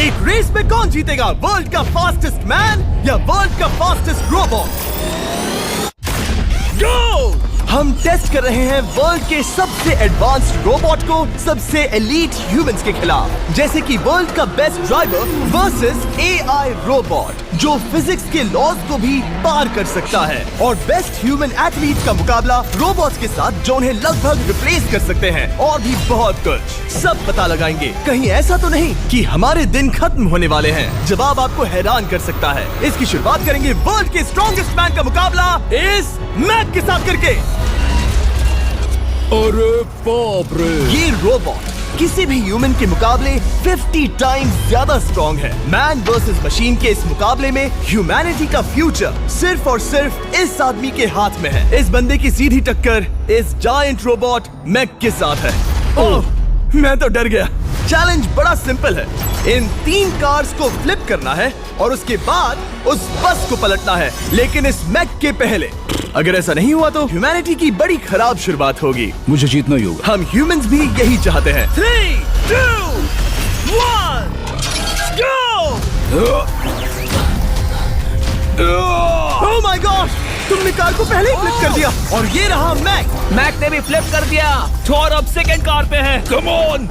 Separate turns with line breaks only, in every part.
एक रेस में कौन जीतेगा, वर्ल्ड का फास्टेस्ट मैन या वर्ल्ड का फास्टेस्ट रोबोट? गो! हम टेस्ट कर रहे हैं वर्ल्ड के सबसे एडवांस्ड रोबोट को सबसे एलीट ह्यूमंस के खिलाफ, जैसे कि वर्ल्ड का best driver versus AI robot जो फिजिक्स के लॉज को भी पार कर सकता है, और बेस्ट ह्यूमन एथलीट का मुकाबला रोबोट्स के साथ जो उन्हें लगभग रिप्लेस कर सकते हैं, और भी बहुत कुछ। सब पता लगाएंगे। कहीं ऐसा तो नहीं कि हमारे दिन खत्म होने वाले हैं? जवाब आपको हैरान कर सकता है। इसकी शुरुआत करेंगे वर्ल्ड के स्ट्रॉन्गेस्ट मैन का मुकाबला इस मैक के साथ करके।
अरे बाप रे!
ये रोबोट किसी भी ह्यूमन के मुकाबले 50 टाइम्स ज्यादा स्ट्रॉन्ग है। मैन वर्सेस मशीन के इस मुकाबले में ह्यूमैनिटी का फ्यूचर सिर्फ और सिर्फ इस आदमी के हाथ में है। इस बंदे की सीधी टक्कर इस जायंट रोबोट मैक के साथ है। ओह, मैं तो डर गया। चैलेंज बड़ा सिंपल है। इन 3 कार्स को फ्लिप करना है और उसके बाद उस बस को पलटना है, लेकिन इस मैक के पहले। अगर ऐसा नहीं हुआ तो ह्यूमैनिटी की बड़ी खराब शुरुआत होगी।
मुझे जीतना ही होगा।
हम ह्यूमंस भी यही चाहते हैं। 3, 2, 1, go! Oh my gosh! तुमने कार को पहले ही फ्लिप कर दिया, और ये रहा मैक।
मैक ने भी फ्लिप कर दिया। थॉर अब सेकंड कार पे है।
Come on!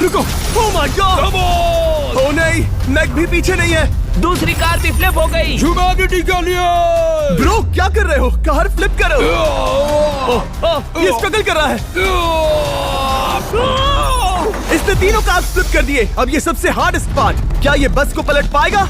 रुको! Oh my God!
Come on!
Oh नहीं, मैक भी पीछे नहीं है।
दूसरी कार भी फ्लिप हो गई।
ह्यूमैनिटी के लिए!
ब्रो, क्या कर रहे हो? कार फ्लिप करो। ये स्ट्रगल कर रहा है। इसने तीनों कार फ्लिप कर दिए। अब ये सबसे हार्डेस्ट पार्ट, क्या ये बस को पलट पाएगा?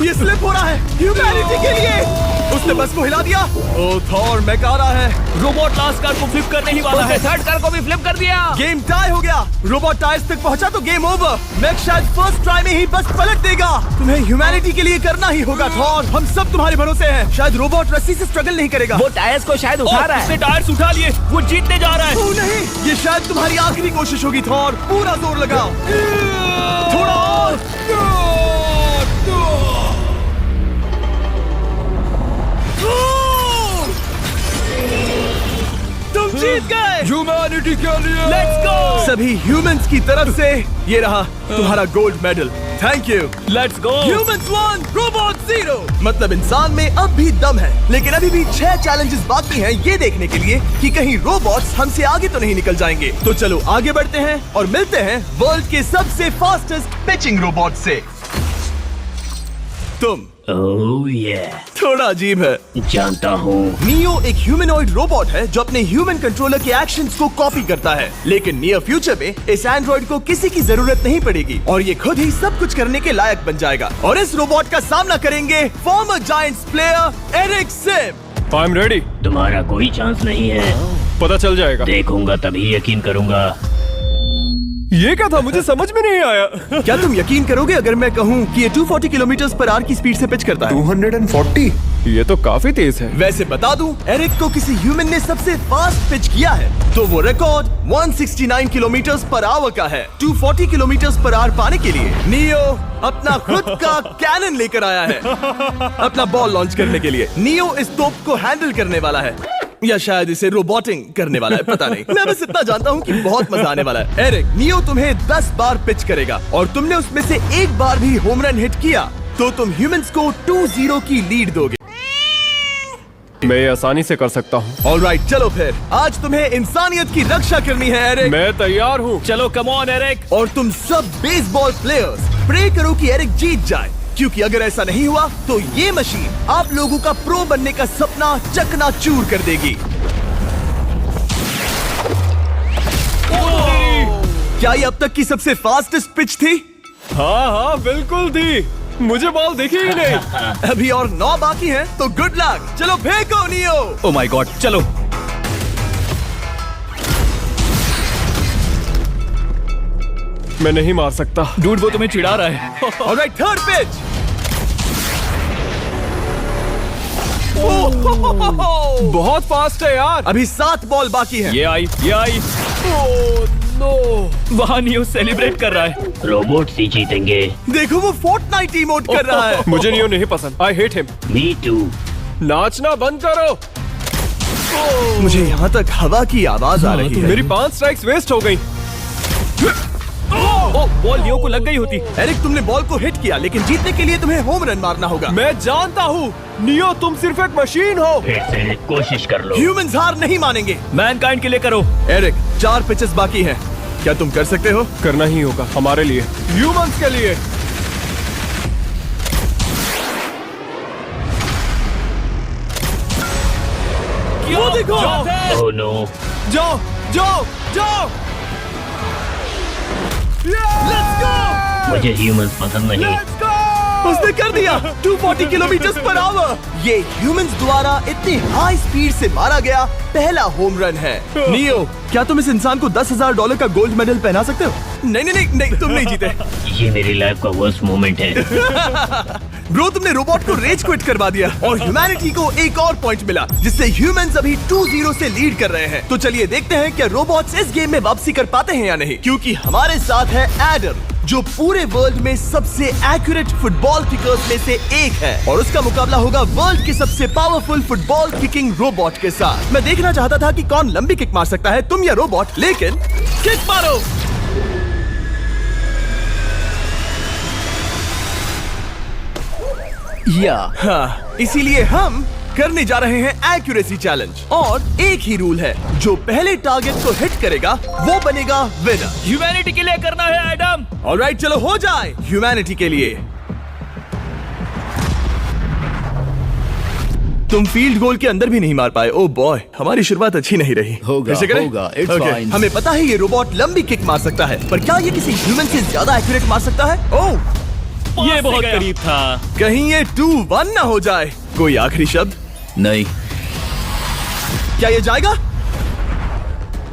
ये स्लिप हो रहा है ह्यूमैनिटी के लिए। उसने बस को हिला दिया। ओह थॉर, मैक आ रहा है।
रोबोट लास्ट कार को फ्लिप करने ही वाला है। थर्ड कार को भी फ्लिप कर दिया।
गेम टाई हो गया। रोबोट टायर्स तक पहुंचा तो गेम ओवर। मैक शायद फर्स्ट ट्राई में ही बस पलट देगा। तुम्हें ह्यूमैनिटी के लिए करना ही होगा थॉर। हम सब तुम्हारे भरोसे हैं। शायद रोबोट रस्सी से स्ट्रगल नहीं करेगा।
वो टायर्स को शायद उठा रहा है।
उसने टायर्स उठा लिए। वो जीतने जा रहा है। ओह नहीं, ये शायद तुम्हारी आखिरी कोशिश होगी थॉर। पूरा जोर लगाओ। थोड़ा और। तुम जीत गए।
ह्यूमैनिटी के लिए!
Let's go! सभी ह्यूमंस की तरफ से ये रहा तुम्हारा gold medal. Thank you.
Let's go.
Humans 1, robot 0। मतलब इंसान में अब भी दम है, लेकिन अभी भी 6 चैलेंजेस बाकी हैं ये देखने के लिए कि कहीं रोबोट्स हमसे आगे तो नहीं निकल जाएंगे। तो चलो आगे बढ़ते हैं और मिलते हैं वर्ल्ड के सबसे फास्टेस्ट पिचिंग रोबोट से। तुम
ओह yeah.
थोड़ा अजीब है,
जानता हूँ।
नियो एक ह्यूमनॉइड रोबोट है जो अपने ह्यूमन कंट्रोलर के एक्शंस को कॉपी करता है, लेकिन नियर फ्यूचर में इस एंड्रॉइड को किसी की जरूरत नहीं पड़ेगी और ये खुद ही सब कुछ करने के लायक बन जाएगा। और इस रोबोट का सामना करेंगे former Giants player Eric Sim.
I am ready.
तुम्हारा कोई चांस नहीं है।
पता चल जाएगा।
देखूंगा तभी यकीन करूंगा।
ये क्या था, मुझे समझ में नहीं आया।
क्या तुम यकीन करोगे अगर मैं कहूँ कि ये 240 किलोमीटर पर आवर की स्पीड से पिच करता है?
240? ये तो काफी तेज है।
वैसे बता दूं, एरिक को किसी ह्यूमन ने सबसे फास्ट पिच किया है तो वो रिकॉर्ड 169 किलोमीटर पर आवर का है। 240 किलोमीटर पर आवर पाने के लिए नियो अपना खुद का कैनन लेकर आया है अपना बॉल लॉन्च करने के लिए। नियो इस तोप को हैंडल करने वाला है, या शायद इसे रोबोटिंग करने वाला है, पता नहीं। मैं बस इतना जानता हूँ कि बहुत मजा आने वाला है। एरिक, नियो तुम्हें 10 बार पिच करेगा और तुमने उसमें से एक बार भी होम रन हिट किया तो तुम ह्यूमंस को 2-0 की लीड दोगे।
मैं ये आसानी से कर सकता हूँ।
ऑलराइट, चलो फिर आज तुम्हें इंसानियत की रक्षा करनी है एरिक।
मैं तैयार हूँ।
चलो कम ऑन एरिक।
और तुम सब बेसबॉल प्लेयर्स प्रे करो कि एरिक जीत जाए, क्योंकि अगर ऐसा नहीं हुआ तो ये मशीन आप लोगों का प्रो बनने का सपना चकनाचूर कर देगी। क्या ये अब तक की सबसे फास्टेस्ट पिच थी?
हाँ हाँ बिल्कुल थी, मुझे बॉल दिखी ही नहीं।
अभी और 9 बाकी हैं, तो गुड लक। चलो फेंको नियो।
ओह माय गॉड, चलो। मैं नहीं मार सकता।
डूड, वो तुम्हें चिढ़ा रहा है।
Alright, third pitch.
बहुत फास्ट है यार।
अभी 7 बॉल बाकी हैं।
ये आई।
ओह नो,
वहाँ नियो सेलिब्रेट कर रहा है। रोबोट ही जीतेंगे।
देखो वो फोर्टनाइट इमोट कर रहा है।
मुझे नियो नहीं पसंद। I hate him.
Me too.
नाचना बंद करो।
मुझे यहाँ तक हवा की आवाज आ रही है।
मेरी 5 स्ट्राइक्स वेस्ट हो गई। ओ, बॉल नियो को लग गई होती।
एरिक, तुमने बॉल को हिट किया, लेकिन जीतने के लिए तुम्हें होम रन मारना होगा।
मैं जानता हूँ नियो, तुम सिर्फ एक मशीन हो।
फिर से कोशिश कर लो।
ह्यूमंस हार नहीं मानेंगे।
मैनकाइंड के लिए करो।
एरिक, 4 पिचेस बाकी हैं। क्या तुम कर सकते हो?
करना ही होगा हमारे लिए, ह्यूमंस के लिए।
वो देखो।
Oh no.
जाओ जाओ जाओ।
Let's go.
मुझे ह्यूमंस पसंद नहीं।
Let's go.
उसने कर दिया 240 किलोमीटर पर आवर। ये ह्यूमंस द्वारा इतनी हाई स्पीड से मारा गया पहला होम रन है। नियो, क्या तुम इस इंसान को $10,000 का गोल्ड मेडल पहना सकते हो? नहीं, तुम नहीं जीते।
ये मेरी लाइफ का वर्स्ट मोमेंट है।
ब्रो, तुमने रोबोट को रेज क्विट करवा दिया और ह्यूमैनिटी को एक और पॉइंट मिला, जिससे ह्यूमंस अभी 2-0 से लीड कर रहे हैं। तो चलिए देखते हैं क्या रोबोट्स इस गेम में वापसी कर पाते हैं या नहीं, क्योंकि हमारे साथ है एडम, जो पूरे वर्ल्ड में सबसे एक्यूरेट फुटबॉल किकर्स में से एक है, और उसका मुकाबला होगा वर्ल्ड के सबसे पावरफुल फुटबॉल किकिंग रोबोट के साथ। मैं देखना चाहता था कि कौन लंबी किक मार सकता है, तुम या रोबोट, लेकिन किक मारो। हाँ, इसीलिए हम करने जा रहे हैं एक्यूरेसी चैलेंज, और एक ही रूल है, जो पहले टारगेट को हिट करेगा वो बनेगा विनर।
ह्यूमैनिटी के लिए करना है एडम।
ऑलराइट, चलो हो जाए ह्यूमैनिटी के लिए। तुम फील्ड गोल के अंदर भी नहीं मार पाए। ओह बॉय, हमारी शुरुआत अच्छी नहीं रही।
होगा,
फिर से करें?
होगा, it's
Okay,
fine.
हमें पता है ये रोबोट लंबी किक मार सकता है, पर क्या ये किसी ह्यूमन से ज्यादा एक्यूरेट मार सकता है? ओह,
ये बहुत करीब था।
कहीं ये 2-1 ना हो जाए। कोई आखिरी शब्द?
नहीं।
क्या ये जाएगा?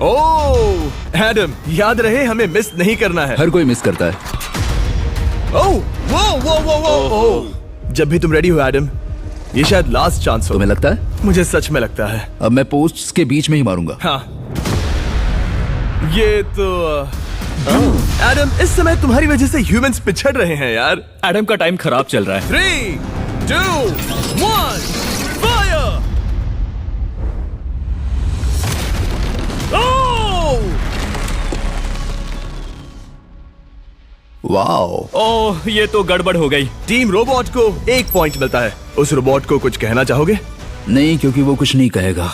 ओह एडम, याद रहे हमें मिस नहीं करना है।
हर कोई मिस करता है।
ओह वो। जब भी तुम रेडी हो एडम, ये शायद लास्ट चांस हो।
तुम्हें लगता है?
मुझे सच में लगता है।
अब मैं पोस्ट्स के बीच में ही मारूंगा।
हाँ, ये तो एडम, इस समय तुम्हारी वजह से ह्यूमंस पिछड़ रहे हैं यार।
एडम का टाइम खराब चल रहा है।
3, 2, 1, फायर!
वाओ।
ओह, ये तो गड़बड़ हो गई।
टीम रोबोट को 1 पॉइंट मिलता है। उस रोबोट को कुछ कहना चाहोगे?
नहीं, क्योंकि वो कुछ नहीं कहेगा।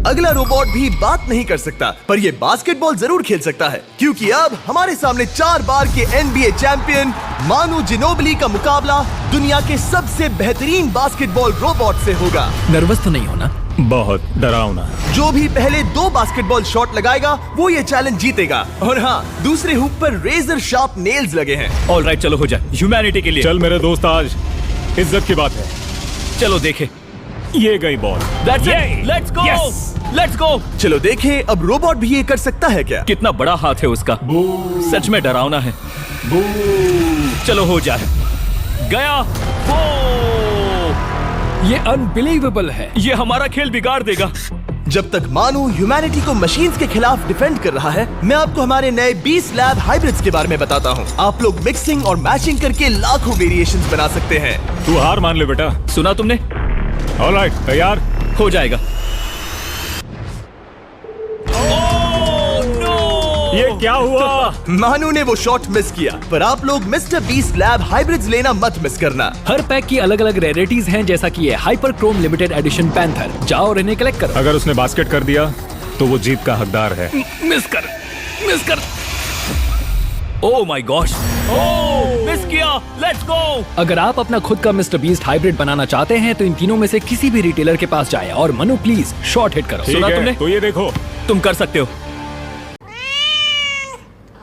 अगला रोबोट भी बात नहीं कर सकता, पर ये बास्केटबॉल जरूर खेल सकता है, क्योंकि अब हमारे सामने 4 बार के NBA चैंपियन मानू जिनोबिली का मुकाबला दुनिया के सबसे बेहतरीन बास्केटबॉल रोबोट से होगा।
नर्वस तो नहीं होना?
बहुत डरावना।
जो भी पहले 2 बास्केटबॉल शॉट लगाएगा वो ये चैलेंज जीतेगा। और हाँ, दूसरे हुक पर रेजर शार्प नेल्स लगे हैं।
ऑलराइट, चलो हो जाए ह्यूमैनिटी के लिए।
चल मेरे दोस्त, आज इज्जत की बात है।
चलो देखे।
ये गई ball.
That's it. Let's go.
Yes.
Let's go.
चलो देखें अब रोबोट भी ये कर सकता है क्या?
कितना बड़ा हाथ है उसका। सच में डरावना है। चलो हो जाए। गया। वो
ये अनबिलीवेबल है।
ये हमारा खेल बिगाड़ देगा।
जब तक मानू ह्यूमैनिटी को मशीन्स के खिलाफ डिफेंड कर रहा है, मैं आपको हमारे नए 20 लैब हाइब्रिड्स के बारे में बताता हूँ। आप लोग मिक्सिंग और मैचिंग करके लाखों वेरिएशंस बना सकते हैं।
तू हार मान ले बेटा।
सुना तुमने?
ऑलराइट, तैयार?
हो जाएगा।
ये क्या हुआ?
मानू ने वो शॉट मिस किया, पर आप लोग मिस्टर 20 लैब हाइब्रिड्स लेना मत मिस करना।
हर पैक की अलग अलग रेयरिटीज हैं, जैसा कि ये hyper Chrome limited edition panther. जाओ और इन्हें कलेक्ट करो।
अगर उसने बास्केट कर दिया तो वो जीत का हकदार है।
मिस कर।
Oh my gosh. Oh, miss किया। Let's go.
अगर आप अपना खुद का मिस्टर बीस्ट हाइब्रिड बनाना चाहते हैं तो इन तीनों में से किसी भी रिटेलर के पास जाएं और मनु प्लीज शॉर्ट हिट करो।
सुना
ठीक है,
तुमने?
तो ये देखो।
तुम कर सकते हो।